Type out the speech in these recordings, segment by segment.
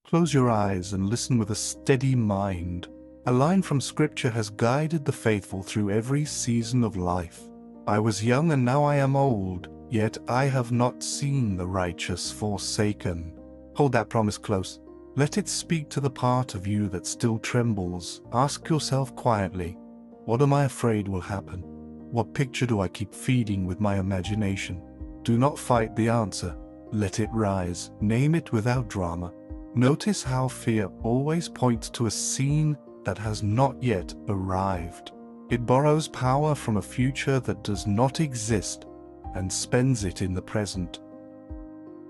Close your eyes and listen with a steady mind. A line from scripture has guided the faithful through every season of life. I was young and now I am old, yet I have not seen the righteous forsaken. Hold that promise close. Let it speak to the part of you that still trembles. Ask yourself quietly, what am I afraid will happen? What picture do I keep feeding with my imagination? Do not fight the answer. Let it rise. Name it without drama. Notice how fear always points to a scene that has not yet arrived. It borrows power from a future that does not exist and spends it in the present.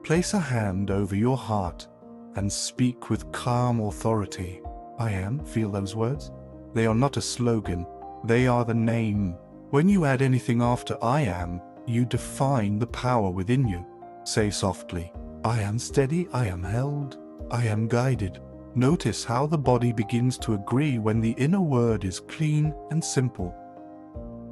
Place a hand over your heart and speak with calm authority. I am. Feel those words? They are not a slogan. They are the name. When you add anything after I am, you define the power within you. Say softly, I am steady, I am held, I am guided. Notice how the body begins to agree when the inner word is clean and simple.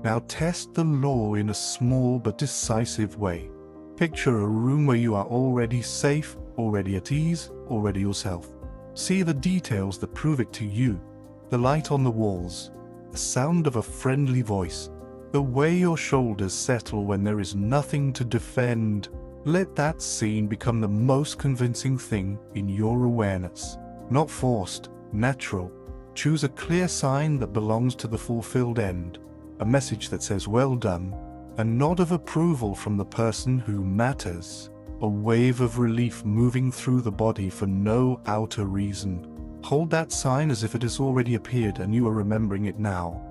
Now test the law in a small but decisive way. Picture a room where you are already safe, already at ease, already yourself. See the details that prove it to you. The light on the walls, the sound of a friendly voice, the way your shoulders settle when there is nothing to defend. Let that scene become the most convincing thing in your awareness. Not forced, natural. Choose a clear sign that belongs to the fulfilled end. A message that says well done. A nod of approval from the person who matters. A wave of relief moving through the body for no outer reason. Hold that sign as if it has already appeared and you are remembering it now.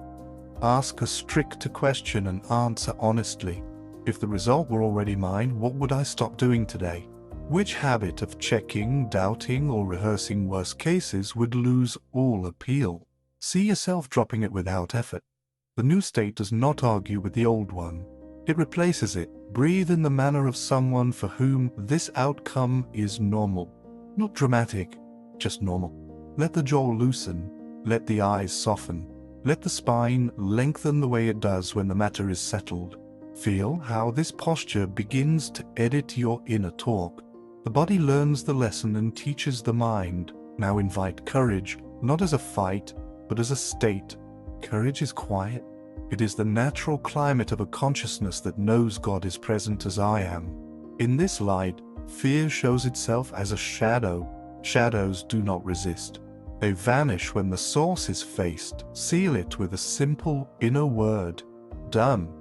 Ask a strict question and answer honestly. If the result were already mine, what would I stop doing today? Which habit of checking, doubting, or rehearsing worst cases would lose all appeal? See yourself dropping it without effort. The new state does not argue with the old one. It replaces it. Breathe in the manner of someone for whom this outcome is normal. Not dramatic, just normal. Let the jaw loosen. Let the eyes soften. Let the spine lengthen the way it does when the matter is settled. Feel how this posture begins to edit your inner talk. The body learns the lesson and teaches the mind. Now invite courage, not as a fight, but as a state. Courage is quiet. It is the natural climate of a consciousness that knows God is present as I am. In this light, fear shows itself as a shadow. Shadows do not resist. They vanish when the source is faced. Seal it with a simple inner word. Done.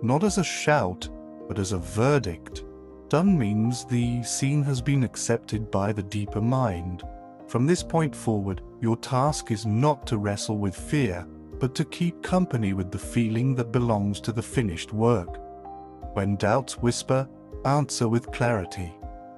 Not as a shout, but as a verdict. Done means the scene has been accepted by the deeper mind. From this point forward, your task is not to wrestle with fear, but to keep company with the feeling that belongs to the finished work. When doubts whisper, answer with clarity.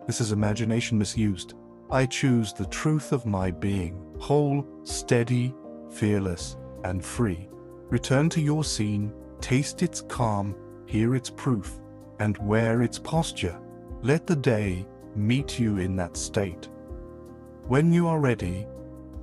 This is imagination misused. I choose the truth of my being, whole, steady, fearless, and free. Return to your scene, taste its calm, hear its proof, and wear its posture. Let the day meet you in that state. When you are ready,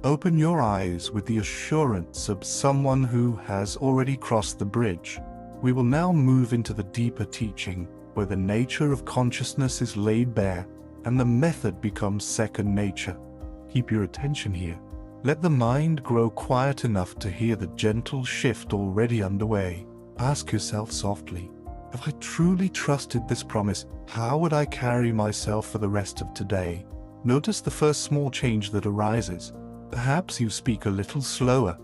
open your eyes with the assurance of someone who has already crossed the bridge. We will now move into the deeper teaching, where the nature of consciousness is laid bare, and the method becomes second nature. Keep your attention here. Let the mind grow quiet enough to hear the gentle shift already underway. Ask yourself softly, if I truly trusted this promise, how would I carry myself for the rest of today? Notice the first small change that arises. Perhaps you speak a little slower.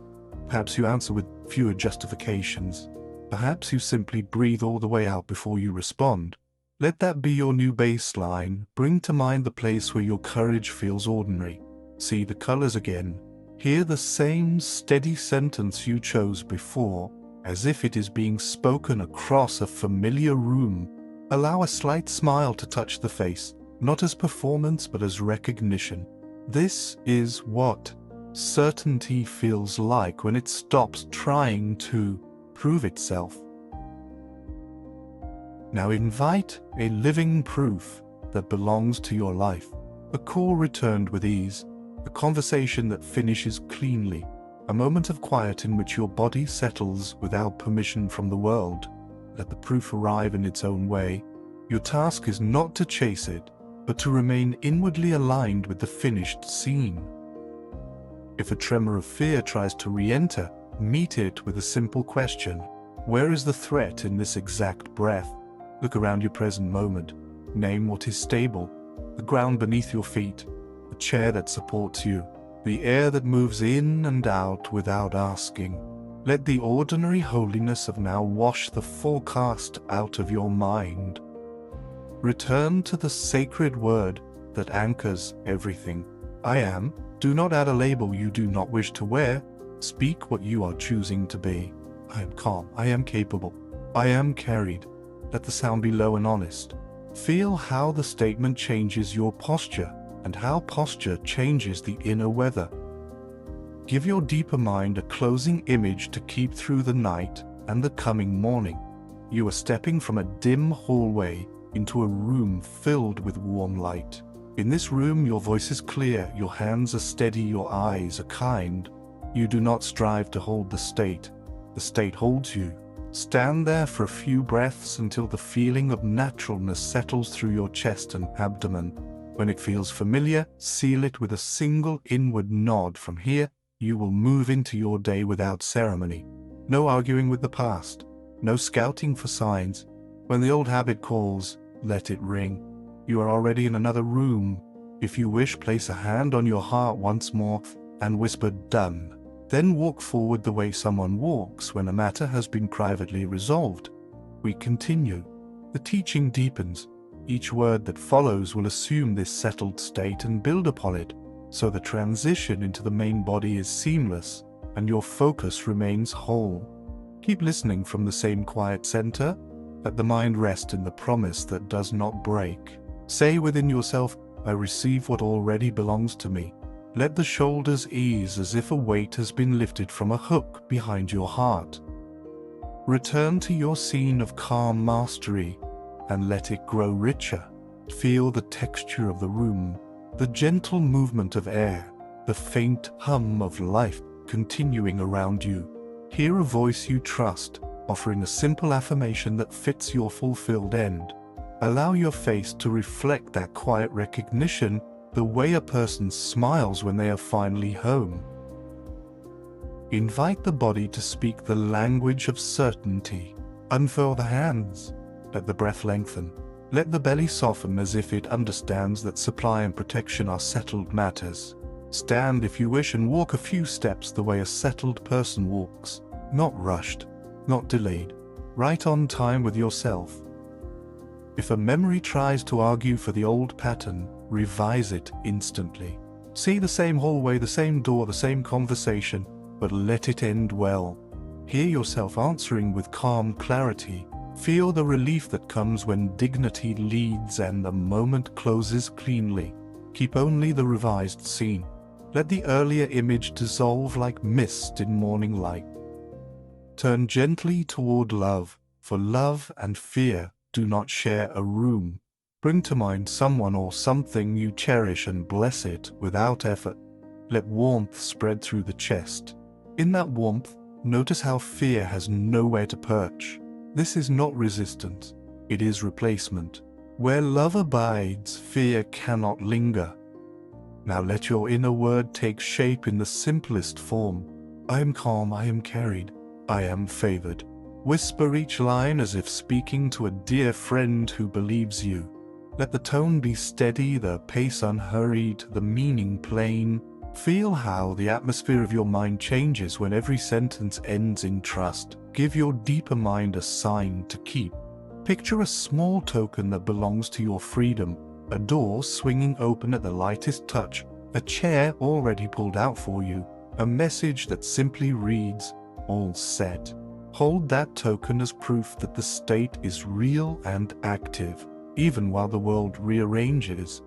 Perhaps you answer with fewer justifications. Perhaps you simply breathe all the way out before you respond. Let that be your new baseline. Bring to mind the place where your courage feels ordinary. See the colors again. Hear the same steady sentence you chose before, as if it is being spoken across a familiar room. Allow a slight smile to touch the face, not as performance but as recognition. This is what certainty feels like when it stops trying to prove itself. Now invite a living proof that belongs to your life. A call returned with ease, a conversation that finishes cleanly, a moment of quiet in which your body settles without permission from the world. Let the proof arrive in its own way. Your task is not to chase it, but to remain inwardly aligned with the finished scene. If a tremor of fear tries to re-enter, meet it with a simple question. Where is the threat in this exact breath? Look around your present moment. Name what is stable: the ground beneath your feet, the chair that supports you, the air that moves in and out without asking. Let the ordinary holiness of now wash the forecast out of your mind. Return to the sacred word that anchors everything. I am. Do not add a label you do not wish to wear. Speak what you are choosing to be. I am calm. I am capable. I am carried. Let the sound be low and honest. Feel how the statement changes your posture and how posture changes the inner weather. Give your deeper mind a closing image to keep through the night and the coming morning. You are stepping from a dim hallway into a room filled with warm light. In this room, your voice is clear, your hands are steady, your eyes are kind. You do not strive to hold the state holds you. Stand there for a few breaths until the feeling of naturalness settles through your chest and abdomen. When it feels familiar, seal it with a single inward nod. From here, you will move into your day without ceremony. No arguing with the past, no scouting for signs. When the old habit calls, let it ring. You are already in another room. If you wish, place a hand on your heart once more and whisper, "Done." Then walk forward the way someone walks when a matter has been privately resolved. We continue. The teaching deepens. Each word that follows will assume this settled state and build upon it, so the transition into the main body is seamless and your focus remains whole. Keep listening from the same quiet center. Let the mind rest in the promise that does not break. Say within yourself, I receive what already belongs to me. Let the shoulders ease as if a weight has been lifted from a hook behind your heart. Return to your scene of calm mastery and let it grow richer. Feel the texture of the room, the gentle movement of air, the faint hum of life continuing around you. Hear a voice you trust, offering a simple affirmation that fits your fulfilled end. Allow your face to reflect that quiet recognition, the way a person smiles when they are finally home. Invite the body to speak the language of certainty. Unfurl the hands. Let the breath lengthen. Let the belly soften as if it understands that supply and protection are settled matters. Stand if you wish and walk a few steps the way a settled person walks. Not rushed, not delayed. Right on time with yourself. If a memory tries to argue for the old pattern, revise it instantly. See the same hallway, the same door, the same conversation, but let it end well. Hear yourself answering with calm clarity. Feel the relief that comes when dignity leads and the moment closes cleanly. Keep only the revised scene. Let the earlier image dissolve like mist in morning light. Turn gently toward love, for love and fear do not share a room. Bring to mind someone or something you cherish and bless it without effort. Let warmth spread through the chest. In that warmth, notice how fear has nowhere to perch. This is not resistance, it is replacement. Where love abides, fear cannot linger. Now let your inner word take shape in the simplest form. I am calm, I am carried, I am favored. Whisper each line as if speaking to a dear friend who believes you. Let the tone be steady, the pace unhurried, the meaning plain. Feel how the atmosphere of your mind changes when every sentence ends in trust. Give your deeper mind a sign to keep. Picture a small token that belongs to your freedom. A door swinging open at the lightest touch. A chair already pulled out for you. A message that simply reads, all set. Hold that token as proof that the state is real and active, even while the world rearranges.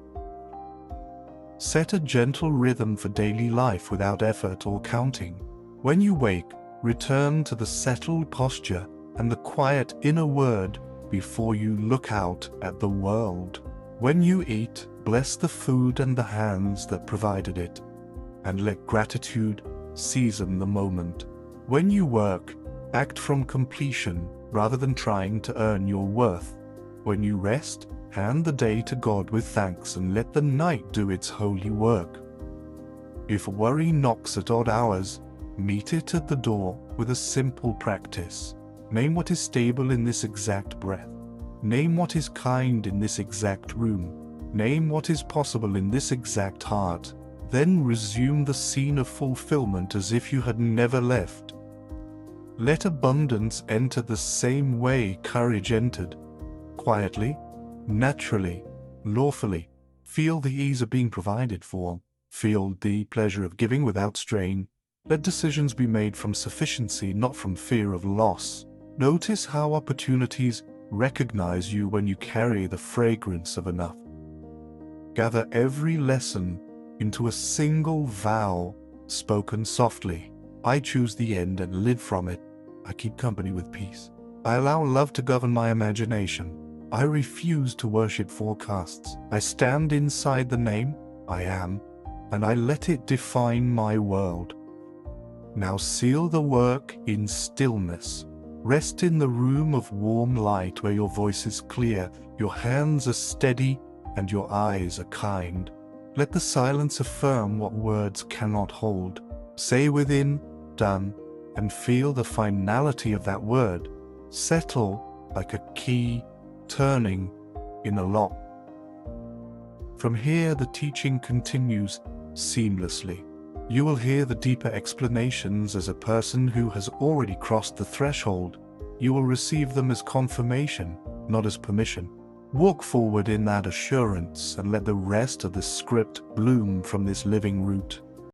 Set a gentle rhythm for daily life without effort or counting. When you wake, return to the settled posture and the quiet inner word before you look out at the world. When you eat, bless the food and the hands that provided it, and let gratitude season the moment. When you work, act from completion rather than trying to earn your worth. When you rest, hand the day to God with thanks and let the night do its holy work. If worry knocks at odd hours, meet it at the door with a simple practice. Name what is stable in this exact breath. Name what is kind in this exact room. Name what is possible in this exact heart. Then resume the scene of fulfillment as if you had never left. Let abundance enter the same way courage entered. Quietly, naturally, lawfully. Feel the ease of being provided for. Feel the pleasure of giving without strain. Let decisions be made from sufficiency, not from fear of loss. Notice how opportunities recognize you when you carry the fragrance of enough. Gather every lesson into a single vow, spoken softly. I choose the end and live from it. I keep company with peace. I allow love to govern my imagination. I refuse to worship forecasts. I stand inside the name, I am, and I let it define my world. Now seal the work in stillness. Rest in the room of warm light where your voice is clear, your hands are steady, and your eyes are kind. Let the silence affirm what words cannot hold. Say within, done, and feel the finality of that word. Settle like a key turning in a lock. From here, the teaching continues seamlessly. You will hear the deeper explanations as a person who has already crossed the threshold. You will receive them as confirmation, not as permission. Walk forward in that assurance and let the rest of the script bloom from this living root.